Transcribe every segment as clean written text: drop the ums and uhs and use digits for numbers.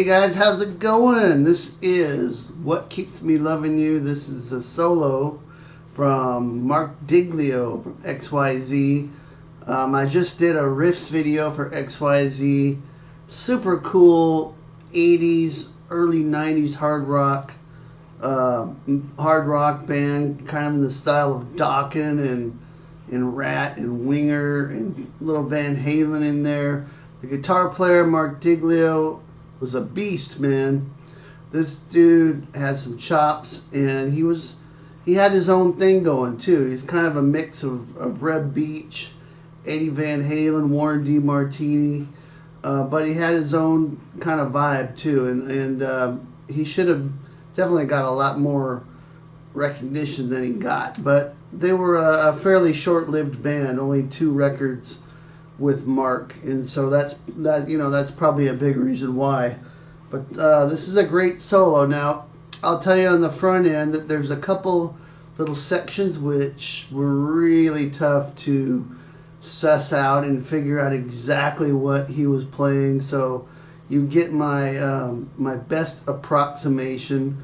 Hey guys, how's it going? This is What Keeps Me Loving You. This is a solo from Marc Diglio from XYZ. I just did a riffs video for XYZ. Super cool 80s, early 90s hard rock band, kind of in the style of Dokken and Rat and Winger and little Van Halen in there. The guitar player, Marc Diglio, was a beast, man. This dude had some chops, and he had his own thing going too. He's kind of a mix of Reb Beach, Eddie Van Halen, Warren DeMartini, but he had his own kind of vibe too, and he should have definitely got a lot more recognition than he got. But they were a fairly short-lived band, only 2 records with Marc, and so that's probably a big reason why. But this is a great solo. Now I'll tell you on the front end that there's a couple little sections which were really tough to suss out and figure out exactly what he was playing, so you get my my best approximation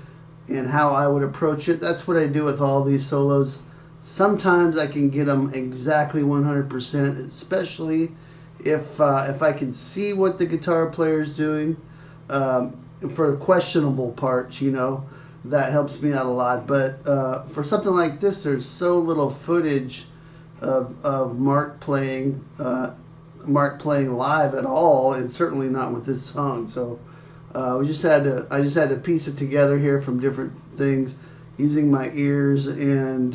and how I would approach it. That's what I do with all these solos. Sometimes I can get them exactly 100%, especially if I can see what the guitar player is doing. For the questionable parts, that helps me out a lot. But for something like this, there's so little footage of Marc playing live at all, and certainly not with this song. So I just had to piece it together here from different things, using my ears and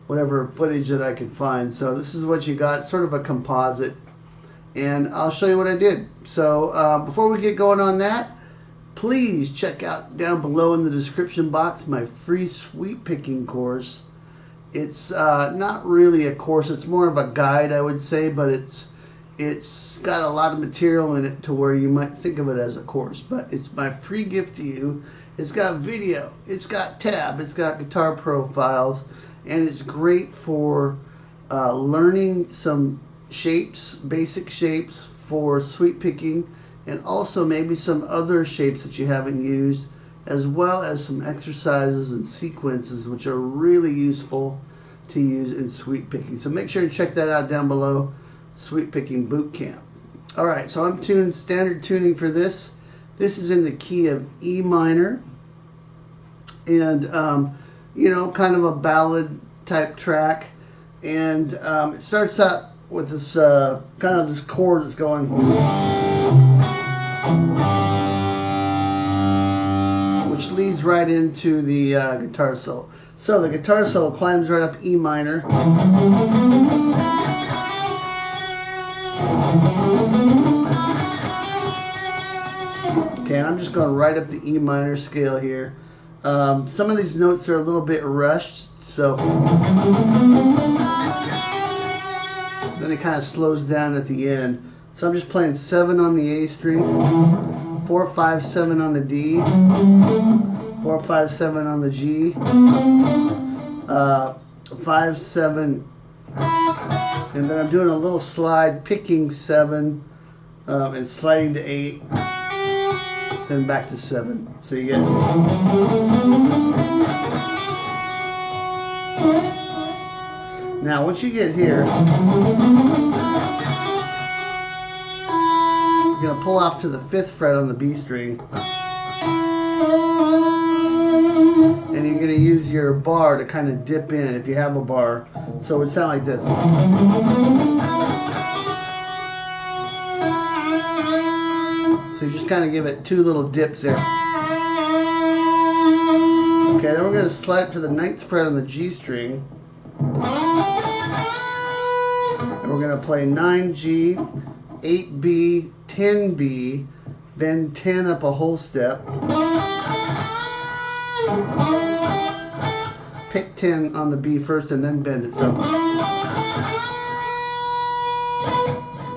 whatever footage that I could find. So this is what you got, sort of a composite, and I'll show you what I did. So before we get going on that, please check out down below in the description box my free sweep picking course. It's not really a course, it's more of a guide, I would say, but it's got a lot of material in it to where you might think of it as a course. But it's my free gift to you. It's got video, it's got tab, it's got guitar profiles, and it's great for learning some shapes, basic shapes for sweep picking, and also maybe some other shapes that you haven't used, as well as some exercises and sequences which are really useful to use in sweep picking. So make sure to check that out down below, Sweep Picking Boot Camp. Alright, so I'm tuned standard tuning for this. This is in the key of E minor, and kind of a ballad type track, and it starts out with this kind of this chord that's going, which leads right into the guitar solo. So the guitar solo climbs right up E minor, okay, and I'm just going right up the E minor scale here. Some of these notes are a little bit rushed, so then it kind of slows down at the end. So I'm just playing 7 on the A string, 4, 5, 7 on the D, 4, 5, 7 on the G, 5, 7, and then I'm doing a little slide, picking 7 and sliding to 8, then back to 7. So you get. Now once you get here, you're going to pull off to the 5th fret on the B string, and you're going to use your bar to kind of dip in if you have a bar. So it would sound like this. So you just kind of give it 2 little dips there. Okay, then we're going to slide it to the 9th fret on the G string, and we're going to play 9G, 8B, 10B, then 10 up a whole step, pick 10 on the B first, and then bend it. So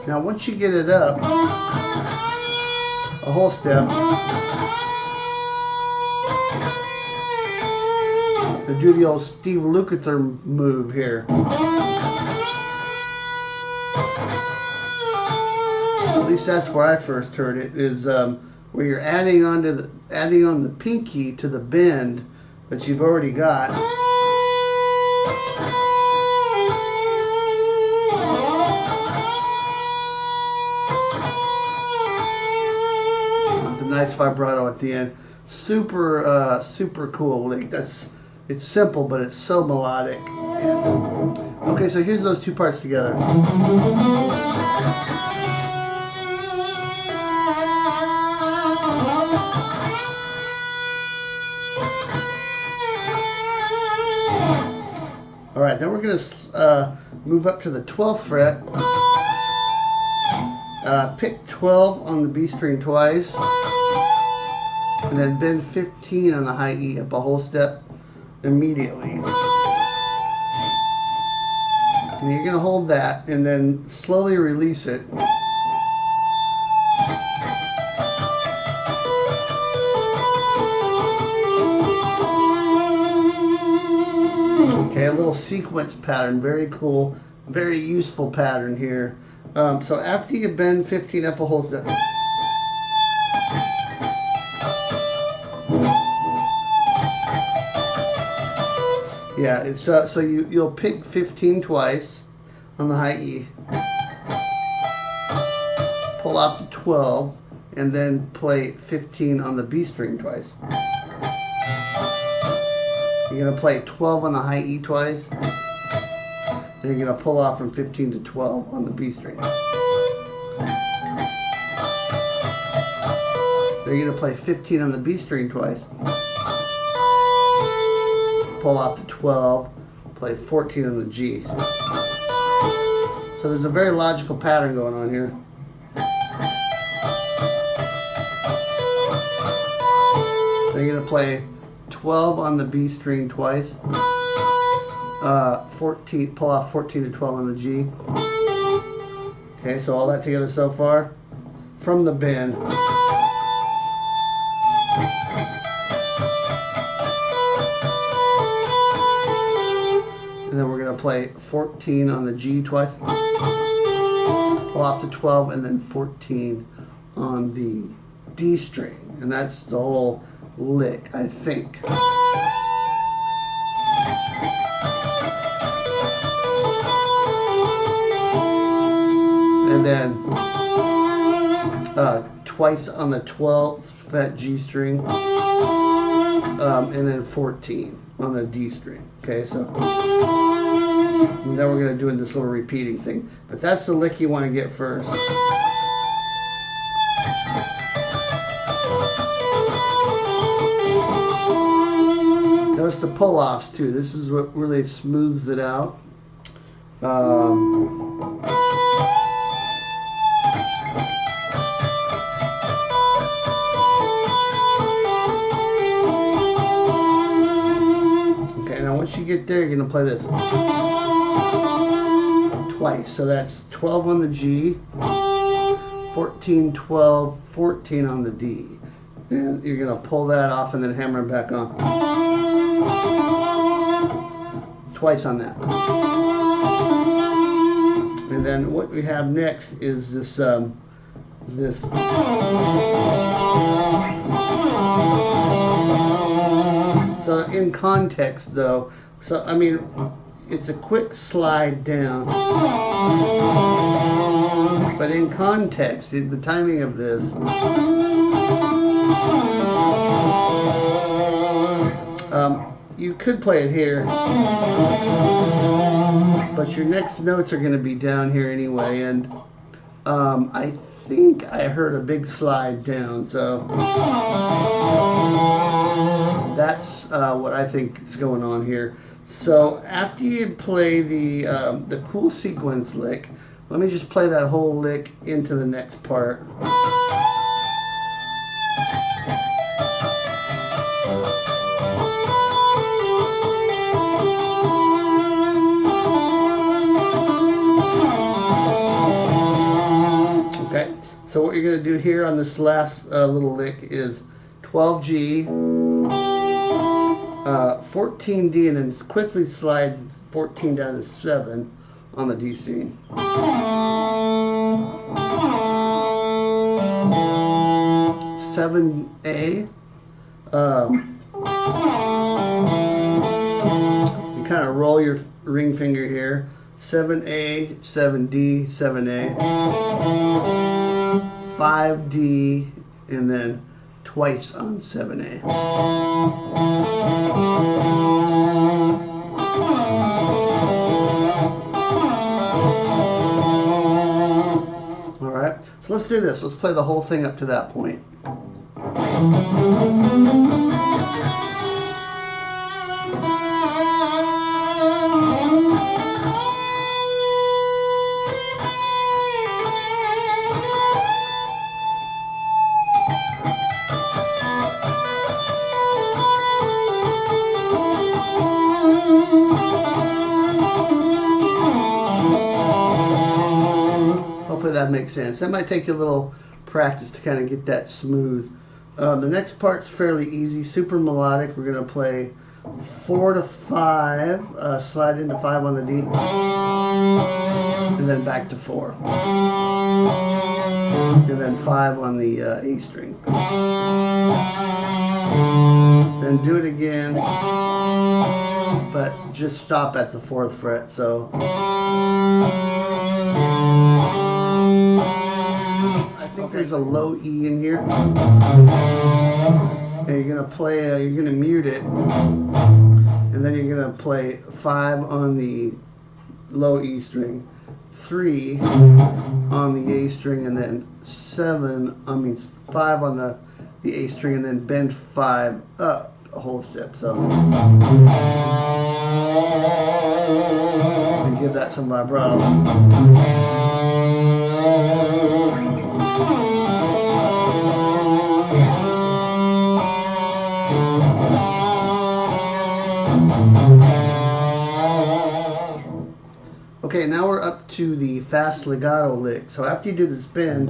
now once you get it up a whole step, to do the old Steve Lukather move here. At least that's where I first heard it, is where you're adding on the pinky to the bend that you've already got. With a nice vibrato at the end. Super cool lick. It's simple, but it's so melodic. Okay, so here's those two parts together. Alright, then we're going to move up to the 12th fret. Pick 12 on the B string twice. And then bend 15 on the high E up a whole step immediately. And you're going to hold that and then slowly release it. Okay, a little sequence pattern, very cool, very useful pattern here. So after you bend 15 up a whole step, yeah, it's so you'll pick 15 twice on the high E, pull off to 12, and then play 15 on the B string twice. You're going to play 12 on the high E twice, and you're going to pull off from 15 to 12 on the B string. Then you're going to play 15 on the B string twice, pull off to 12, play 14 on the G. So there's a very logical pattern going on here. Then you're going to play 12 on the B string twice, 14, pull off 14 to 12 on the G. Okay, so all that together so far from the bend. And then we're going to play 14 on the G twice, pull off to 12, and then 14 on the D string. And that's the whole lick, I think. And then twice on the 12th fret G string, and then 14 on the D string. Okay, so and then we're going to do this little repeating thing. But that's the lick you want to get first. Notice the pull-offs too. This is what really smooths it out. Okay, now once you get there, you're going to play this twice. So that's 12 on the G, 14, 12, 14 on the D. And you're going to pull that off and then hammer it back on. Twice on that. And then what we have next is this this so in context though, so I mean it's a quick slide down, but in context, the timing of this you could play it here, but your next notes are going to be down here anyway, and I think I heard a big slide down, so that's what I think is going on here. So after you play the cool sequence lick, let me just play that whole lick into the next part. So what you're going to do here on this last little lick is 12G, 14D, and then quickly slide 14 down to 7 on the D string. 7A. You kind of roll your ring finger here. 7A, 7D, 7A, 5D, and then twice on 7A. Alright, so let's do this. Let's play the whole thing up to that point. Hopefully that makes sense. That might take you a little practice to kind of get that smooth. The next part's fairly easy, super melodic. We're going to play 4 to 5, slide into 5 on the D, and then back to 4. And then 5 on the A string. Then do it again, but just stop at the 4th fret. So I think there's a low E in here, and you're gonna play. You're gonna mute it, and then you're gonna play 5 on the low E string, 3 on the A string, and then 5 on the A string, and then bend 5 up a whole step. So and give that some vibrato. Okay, now we're up to the fast legato lick. So after you do this bend,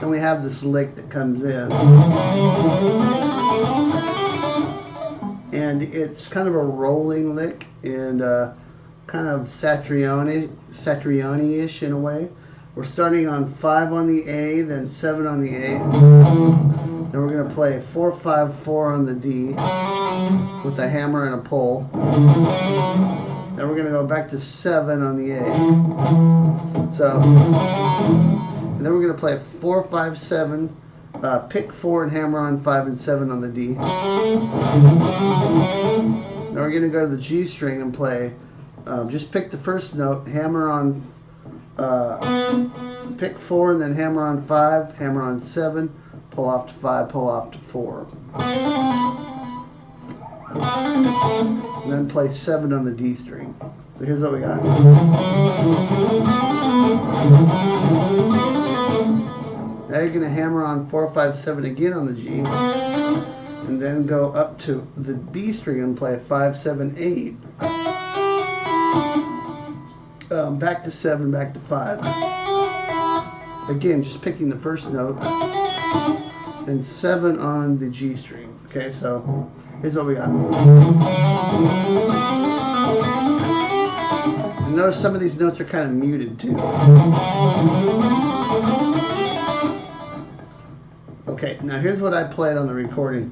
then we have this lick that comes in. And it's kind of a rolling lick and kind of Satriani-ish in a way. We're starting on 5 on the A, then 7 on the A. Then we're going to play 4, 5, 4 on the D with a hammer and a pull. Then we're going to go back to 7 on the A. So, and then we're going to play 4, 5, 7, pick 4 and hammer on 5 and 7 on the D. Now we're going to go to the G string and play, just pick the first note, hammer on, pick 4 and then hammer on 5, hammer on 7, pull off to 5, pull off to 4. And then play 7 on the D string. So here's what we got. Now you're going to hammer on 4, 5, 7 again on the G, and then go up to the B string and play 5, 7, 8. Back to 7, back to 5. Again, just picking the first note, and 7 on the G string. Okay, so here's what we got. And notice some of these notes are kind of muted too. Okay, now here's what I played on the recording.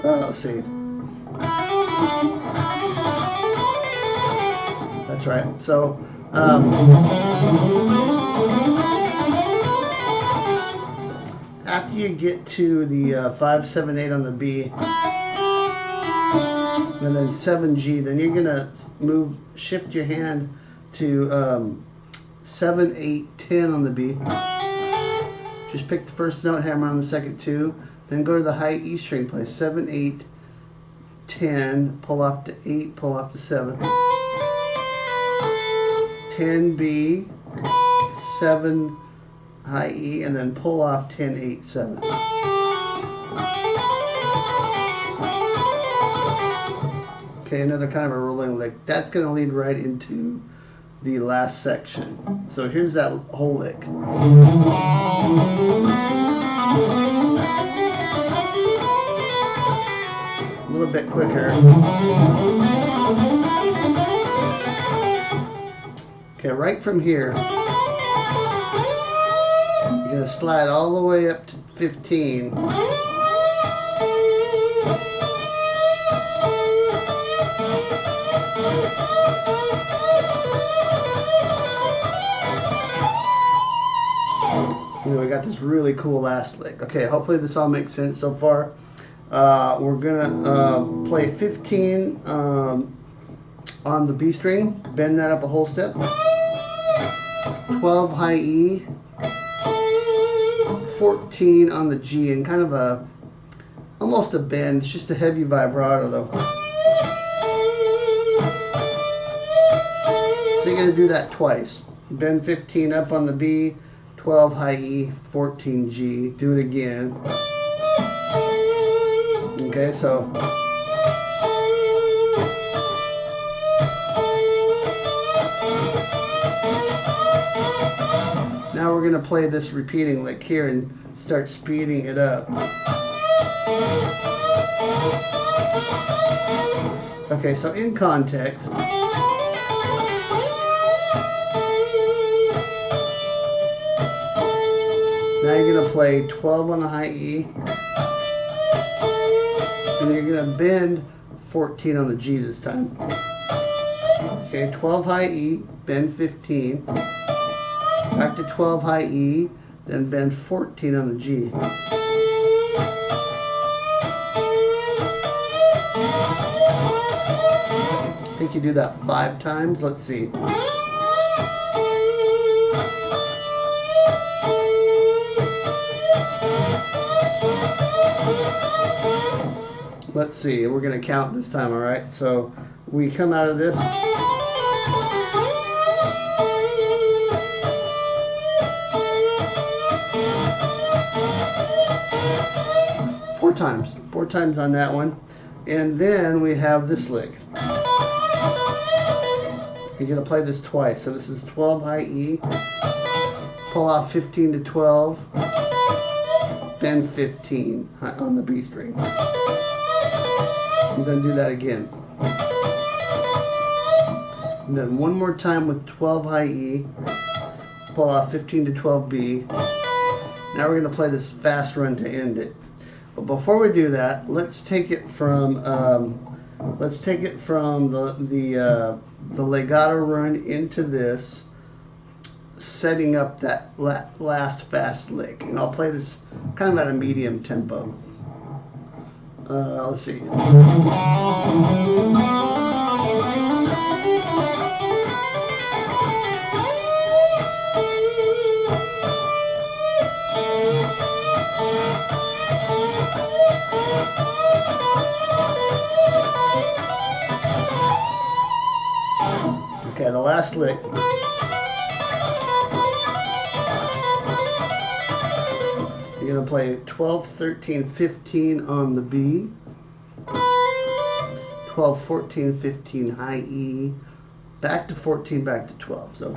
Let's see. That's right. So, after you get to the 5, 7, 8 on the B, and then 7G, then you're gonna shift your hand to 7, 8, 10 on the B. Just pick the first note, hammer on the second 2, then go to the high E string, play 7, 8, 10, pull off to 8, pull off to 7. 10 B, 7 high E, and then pull off 10, 8, 7. Okay, another kind of a rolling lick. That's going to lead right into the last section. So here's that whole lick. A little bit quicker. Okay, right from here, You're going to slide all the way up to 15. We got this really cool last lick. Okay, hopefully this all makes sense so far. We're gonna play 15 on the B string, bend that up a whole step. 12 high E, 14 on the G, and kind of almost a bend. It's just a heavy vibrato though. So you're gonna do that twice. Bend 15 up on the B, 12 high E, 14 G. Do it again. Okay, so now we're going to play this repeating lick here and start speeding it up. Okay, so in context, now you're going to play 12 on the high E, and you're going to bend 14 on the G this time. Okay, 12 high E, bend 15, back to 12 high E, then bend 14 on the G. I think you do that 5 times. Let's see. Let's see, we're going to count this time, all right? So we come out of this. Four times on that one. And then we have this lick. You're going to play this twice. So this is 12 high E, pull off 15 to 12, bend 15 on the B string. I'm going to do that again. And then one more time with 12 high E, pull off 15 to 12 B. Now we're going to play this fast run to end it. But before we do that, let's take it from the legato run into this, setting up that last fast lick. And I'll play this kind of at a medium tempo. Let's see. Okay, the last lick. You're going to play 12, 13, 15 on the B, 12, 14, 15 high E, back to 14, back to 12. So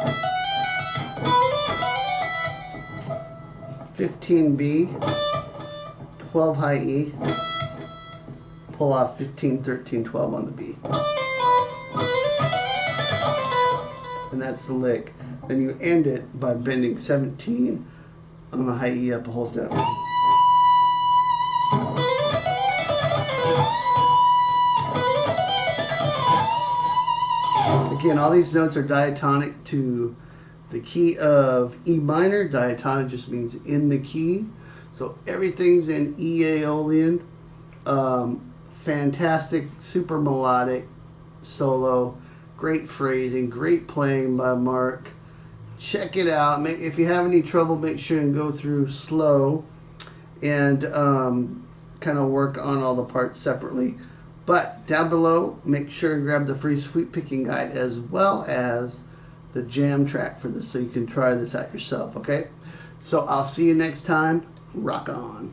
15 B, 12 high E, pull off 15, 13, 12 on the B. And that's the lick. Then you end it by bending 17 on the high E up a whole step. Again, all these notes are diatonic to the key of E minor. Diatonic just means in the key. So everything's in E Aeolian. Fantastic, super melodic solo. Great phrasing, great playing by Marc. Check it out. If you have any trouble, make sure and go through slow and kind of work on all the parts separately. But down below, make sure and grab the free sweep picking guide as well as the jam track for this so you can try this out yourself, okay? So I'll see you next time. Rock on.